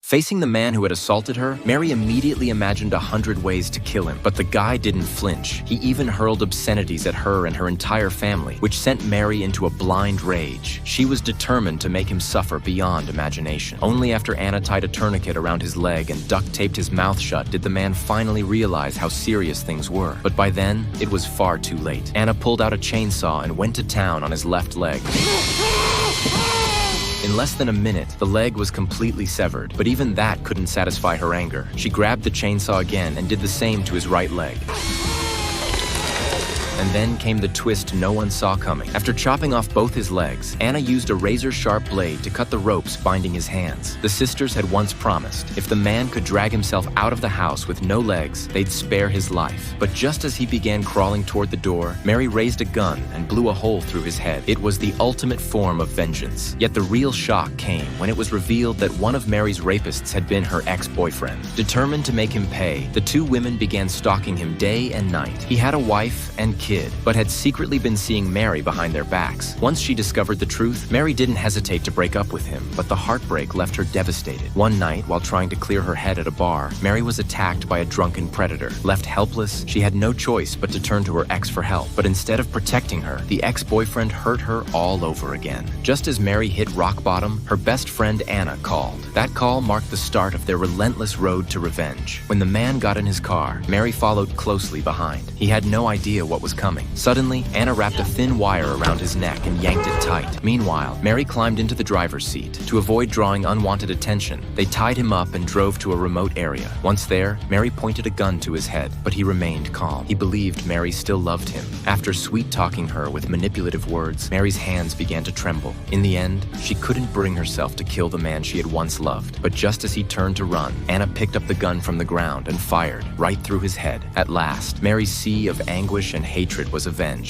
Facing the man who had assaulted her, Mary immediately imagined 100 ways to kill him, but the guy didn't flinch. He even hurled obscenities at her and her entire family, which sent Mary into a blind rage. She was determined to make him suffer beyond imagination. Only after Anna tied a tourniquet around his leg and duct taped his mouth shut did the man finally realize how serious things were. But by then, it was far too late. Anna pulled out a chainsaw and went to town on his left leg. In less than a minute, the leg was completely severed, but even that couldn't satisfy her anger. She grabbed the chainsaw again and did the same to his right leg. And then came the twist no one saw coming. After chopping off both his legs, Anna used a razor-sharp blade to cut the ropes binding his hands. The sisters had once promised, if the man could drag himself out of the house with no legs, they'd spare his life. But just as he began crawling toward the door, Mary raised a gun and blew a hole through his head. It was the ultimate form of vengeance. Yet the real shock came when it was revealed that one of Mary's rapists had been her ex-boyfriend. Determined to make him pay, the two women began stalking him day and night. He had a wife and kid, but had secretly been seeing Mary behind their backs. Once she discovered the truth, Mary didn't hesitate to break up with him, but the heartbreak left her devastated. One night, while trying to clear her head at a bar, Mary was attacked by a drunken predator. Left helpless, she had no choice but to turn to her ex for help. But instead of protecting her, the ex-boyfriend hurt her all over again. Just as Mary hit rock bottom, her best friend Anna called. That call marked the start of their relentless road to revenge. When the man got in his car, Mary followed closely behind. He had no idea what was coming. Suddenly, Anna wrapped a thin wire around his neck and yanked it tight. Meanwhile, Mary climbed into the driver's seat. To avoid drawing unwanted attention, they tied him up and drove to a remote area. Once there, Mary pointed a gun to his head, but he remained calm. He believed Mary still loved him. After sweet-talking her with manipulative words, Mary's hands began to tremble. In the end, she couldn't bring herself to kill the man she had once loved. But just as he turned to run, Anna picked up the gun from the ground and fired right through his head. At last, Mary's sea of anguish and hatred was avenged.